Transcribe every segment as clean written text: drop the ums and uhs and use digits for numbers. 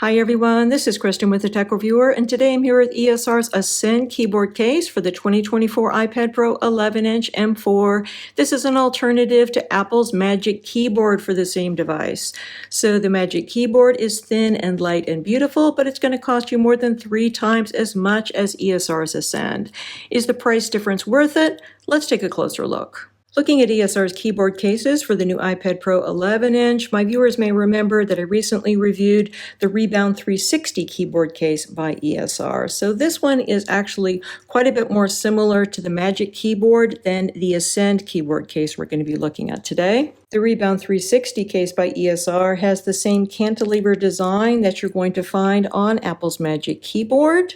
Hi everyone, this is Kristen with the Tech Reviewer, and today I'm here with ESR's Ascend keyboard case for the 2024 iPad Pro 11-inch M4. This is an alternative to Apple's Magic Keyboard for the same device. So the Magic Keyboard is thin and light and beautiful, but it's going to cost you more than 3 times as much as ESR's Ascend. Is the price difference worth it? Let's take a closer look. Looking at ESR's keyboard cases for the new iPad Pro 11-inch, my viewers may remember that I recently reviewed the Rebound 360 keyboard case by ESR. So this one is actually quite a bit more similar to the Magic Keyboard than the Ascend keyboard case we're going to be looking at today. The Rebound 360 case by ESR has the same cantilever design that you're going to find on Apple's Magic Keyboard,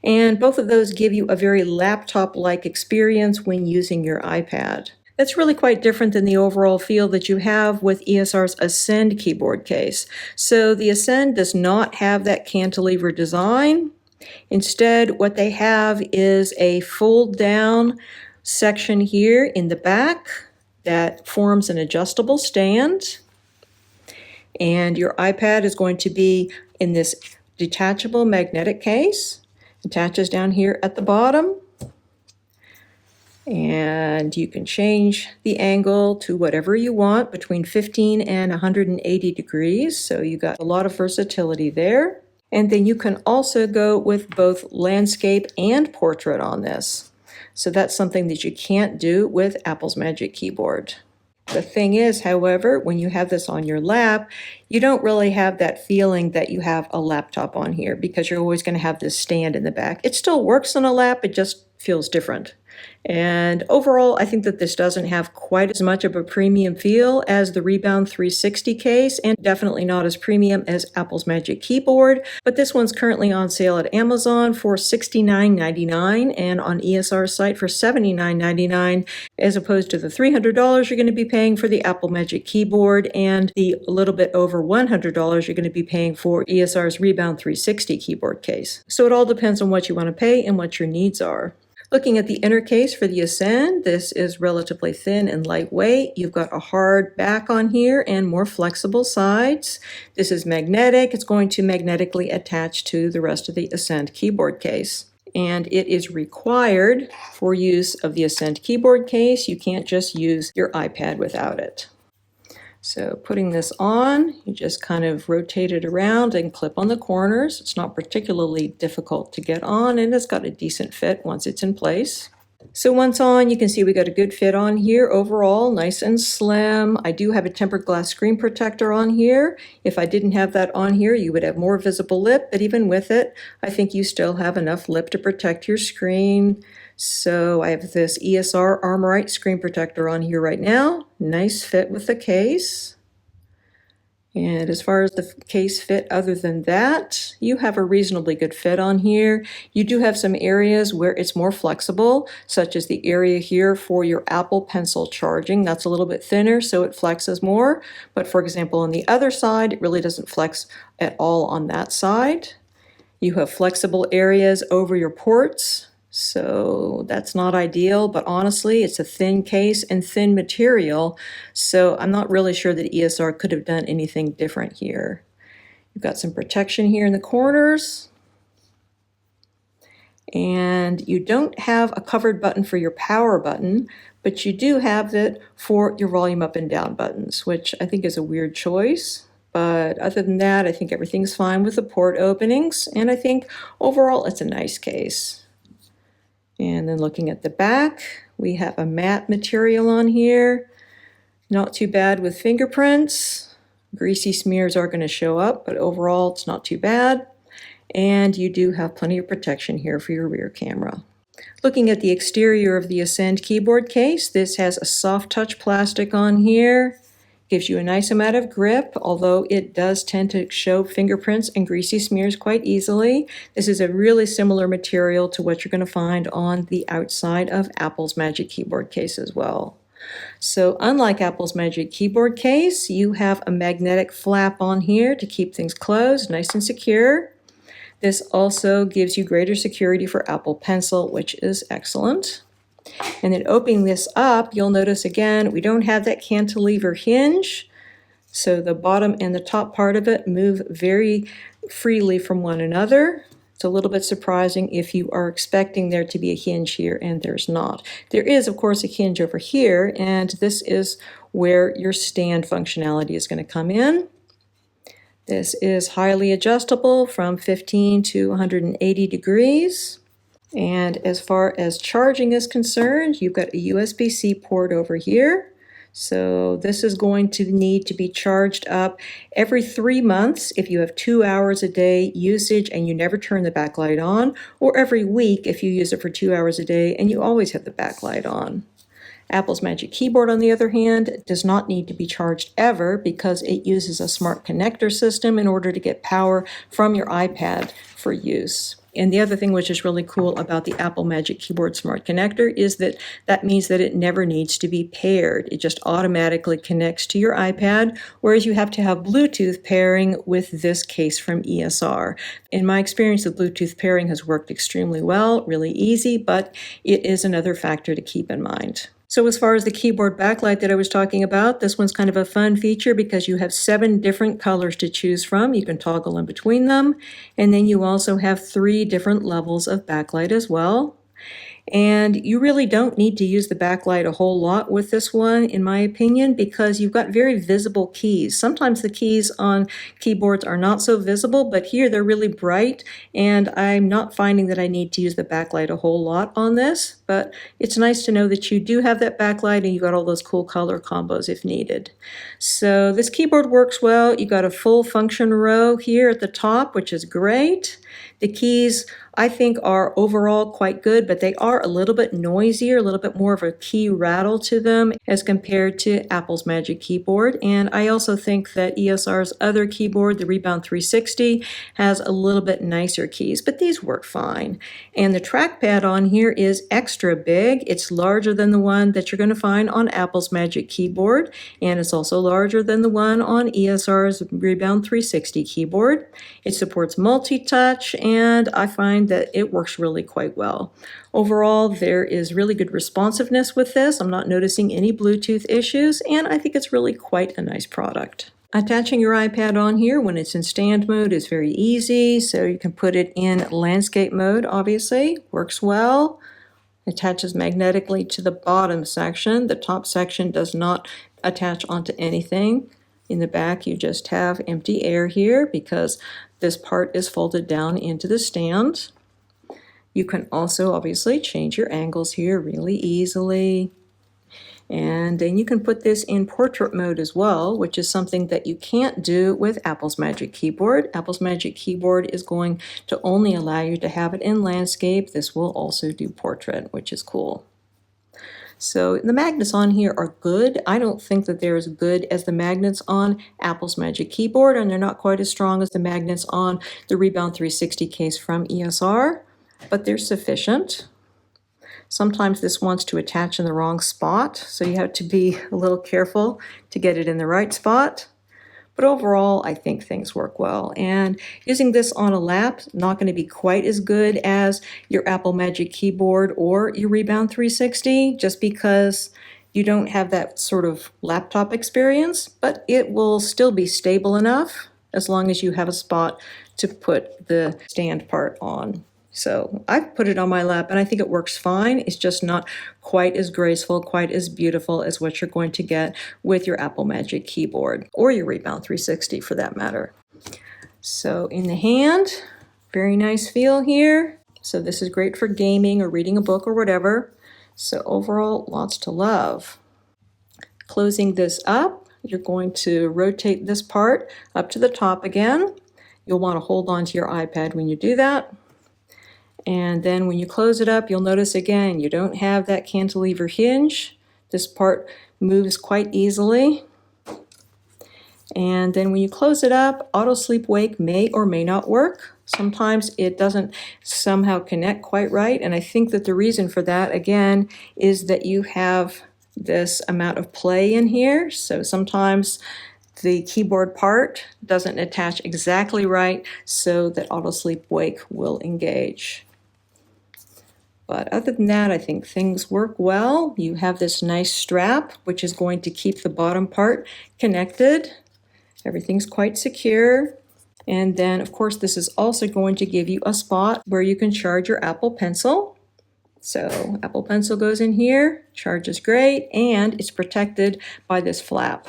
and both of those give you a very laptop-like experience when using your iPad. That's really quite different than the overall feel that you have with ESR's Ascend keyboard case. So the Ascend does not have that cantilever design. Instead, what they have is a fold-down section here in the back that forms an adjustable stand. And your iPad is going to be in this detachable magnetic case. Attaches down here at the bottom. And you can change the angle to whatever you want, between 15 and 180 degrees. So you got a lot of versatility there. And then you can also go with both landscape and portrait on this. So that's something that you can't do with Apple's Magic Keyboard. The thing is, however, when you have this on your lap, you don't really have that feeling that you have a laptop on here because you're always going to have this stand in the back. It still works on a lap, it just feels different. And overall, I think that this doesn't have quite as much of a premium feel as the Rebound 360 case, and definitely not as premium as Apple's Magic Keyboard. But this one's currently on sale at Amazon for $69.99 and on ESR's site for $79.99, as opposed to the $300 you're going to be paying for the Apple Magic Keyboard and the little bit over $100 you're going to be paying for ESR's Rebound 360 keyboard case. So it all depends on what you want to pay and what your needs are. Looking at the inner case for the Ascend, this is relatively thin and lightweight. You've got a hard back on here and more flexible sides. This is magnetic. It's going to magnetically attach to the rest of the Ascend keyboard case. And it is required for use of the Ascend keyboard case. You can't just use your iPad without it. So putting this on, you just kind of rotate it around and clip on the corners. It's not particularly difficult to get on, and it's got a decent fit once it's in place. So once on, you can see we got a good fit on here overall, nice and slim. I do have a tempered glass screen protector on here. If I didn't have that on here, you would have more visible lip, but even with it, I think you still have enough lip to protect your screen. So I have this ESR Armorite screen protector on here right now. Nice fit with the case. And as far as the case fit other than that, you have a reasonably good fit on here. You do have some areas where it's more flexible, such as the area here for your Apple Pencil charging. That's a little bit thinner, so it flexes more. But for example, on the other side, it really doesn't flex at all on that side. You have flexible areas over your ports. So that's not ideal, but honestly, it's a thin case and thin material, so I'm not really sure that ESR could have done anything different here. You've got some protection here in the corners, and you don't have a covered button for your power button, but you do have it for your volume up and down buttons, which I think is a weird choice. But other than that, I think everything's fine with the port openings, and I think overall it's a nice case. And then looking at the back, we have a matte material on here. Not too bad with fingerprints. Greasy smears are going to show up, but overall it's not too bad. And you do have plenty of protection here for your rear camera. Looking at the exterior of the Ascend keyboard case, this has a soft touch plastic on here. Gives you a nice amount of grip, although it does tend to show fingerprints and greasy smears quite easily. This is a really similar material to what you're going to find on the outside of Apple's Magic Keyboard case as well. So unlike Apple's Magic Keyboard case, you have a magnetic flap on here to keep things closed, nice and secure. This also gives you greater security for Apple Pencil, which is excellent. And then opening this up, you'll notice again, we don't have that cantilever hinge. So the bottom and the top part of it move very freely from one another. It's a little bit surprising if you are expecting there to be a hinge here and there's not. There is, of course, a hinge over here, and this is where your stand functionality is going to come in. This is highly adjustable from 15 to 180 degrees. And as far as charging is concerned, you've got a USB-C port over here. So this is going to need to be charged up every 3 months if you have 2 hours a day usage and you never turn the backlight on, or every week if you use it for 2 hours a day and you always have the backlight on. Apple's Magic Keyboard, on the other hand, does not need to be charged ever because it uses a smart connector system in order to get power from your iPad for use. And the other thing which is really cool about the Apple Magic Keyboard Smart Connector is that that means that it never needs to be paired. It just automatically connects to your iPad, whereas you have to have Bluetooth pairing with this case from ESR. In my experience, the Bluetooth pairing has worked extremely well, really easy, but it is another factor to keep in mind. So as far as the keyboard backlight that I was talking about, this one's kind of a fun feature because you have 7 different colors to choose from. You can toggle in between them. And then you also have 3 different levels of backlight as well. And you really don't need to use the backlight a whole lot with this one, in my opinion, because you've got very visible keys. Sometimes the keys on keyboards are not so visible, but here they're really bright, and I'm not finding that I need to use the backlight a whole lot on this, but it's nice to know that you do have that backlight and you got all those cool color combos if needed. So this keyboard works well. You got a full function row here at the top, which is great. The keys, I think, are overall quite good, but they are a little bit noisier, a little bit more of a key rattle to them as compared to Apple's Magic Keyboard. And I also think that ESR's other keyboard, the Rebound 360, has a little bit nicer keys, but these work fine. And the trackpad on here is extra big. It's larger than the one that you're going to find on Apple's Magic Keyboard, and it's also larger than the one on ESR's Rebound 360 keyboard. It supports multi-touch, and I find that it works really quite well. Overall, there is really good responsiveness with this. I'm not noticing any Bluetooth issues, and I think it's really quite a nice product. Attaching your iPad on here when it's in stand mode is very easy, so you can put it in landscape mode, obviously. Works well. Attaches magnetically to the bottom section. The top section does not attach onto anything. In the back, you just have empty air here because this part is folded down into the stand. You can also obviously change your angles here really easily. And then you can put this in portrait mode as well, which is something that you can't do with Apple's Magic Keyboard. Apple's Magic Keyboard is going to only allow you to have it in landscape. This will also do portrait, which is cool. So the magnets on here are good. I don't think that they're as good as the magnets on Apple's Magic Keyboard, and they're not quite as strong as the magnets on the Rebound 360 case from ESR, but they're sufficient. Sometimes this wants to attach in the wrong spot, so you have to be a little careful to get it in the right spot. But overall, I think things work well. And using this on a lap, not going to be quite as good as your Apple Magic Keyboard or your Rebound 360, just because you don't have that sort of laptop experience, but it will still be stable enough as long as you have a spot to put the stand part on. So I've put it on my lap and I think it works fine. It's just not quite as graceful, quite as beautiful as what you're going to get with your Apple Magic Keyboard or your Rebound 360 for that matter. So in the hand, very nice feel here. So this is great for gaming or reading a book or whatever. So overall, lots to love. Closing this up, you're going to rotate this part up to the top again. You'll want to hold on to your iPad when you do that. And then when you close it up, you'll notice again, you don't have that cantilever hinge. This part moves quite easily. And then when you close it up, auto sleep wake may or may not work. Sometimes it doesn't somehow connect quite right. And I think that the reason for that, again, is that you have this amount of play in here. So sometimes the keyboard part doesn't attach exactly right so that auto sleep wake will engage. But other than that, I think things work well. You have this nice strap, which is going to keep the bottom part connected. Everything's quite secure. And then, of course, this is also going to give you a spot where you can charge your Apple Pencil. So Apple Pencil goes in here, charges great, and it's protected by this flap.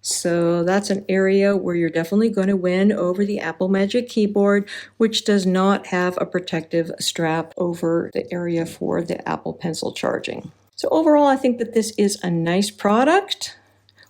So that's an area where you're definitely going to win over the Apple Magic Keyboard, which does not have a protective strap over the area for the Apple Pencil charging. So overall, I think that this is a nice product.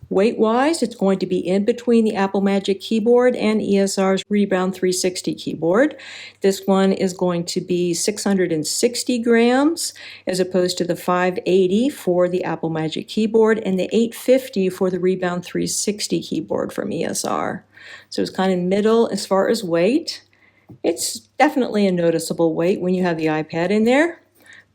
Weight-wise, it's going to be in between the Apple Magic Keyboard and ESR's Rebound 360 keyboard. This one is going to be 660 grams as opposed to the 580 for the Apple Magic Keyboard and the 850 for the Rebound 360 keyboard from ESR. So it's kind of middle as far as weight. It's definitely a noticeable weight when you have the iPad in there.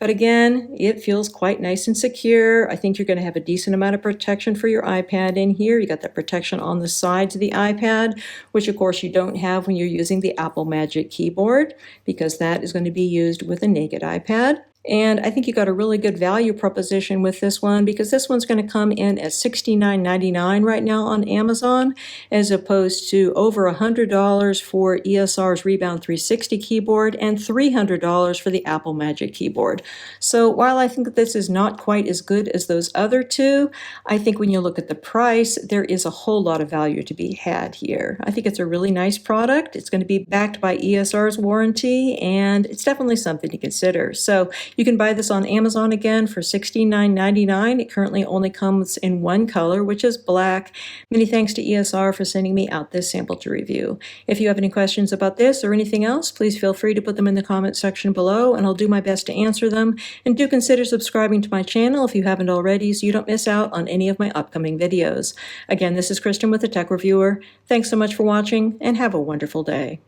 But again, it feels quite nice and secure. I think you're going to have a decent amount of protection for your iPad in here. You got that protection on the sides of the iPad, which of course you don't have when you're using the Apple Magic Keyboard, because that is going to be used with a naked iPad. And I think you got a really good value proposition with this one, because this one's going to come in at $69.99 right now on Amazon, as opposed to over $100 for ESR's Rebound 360 keyboard and $300 for the Apple Magic Keyboard. So while I think that this is not quite as good as those other two, I think when you look at the price, there is a whole lot of value to be had here. I think it's a really nice product. It's going to be backed by ESR's warranty, and it's definitely something to consider. So you can buy this on Amazon again for $69.99. It currently only comes in one color, which is black. Many thanks to ESR for sending me out this sample to review. If you have any questions about this or anything else, please feel free to put them in the comment section below, and I'll do my best to answer them. And do consider subscribing to my channel if you haven't already, so you don't miss out on any of my upcoming videos. Again, this is Kristen with the Tech Reviewer. Thanks so much for watching, and have a wonderful day.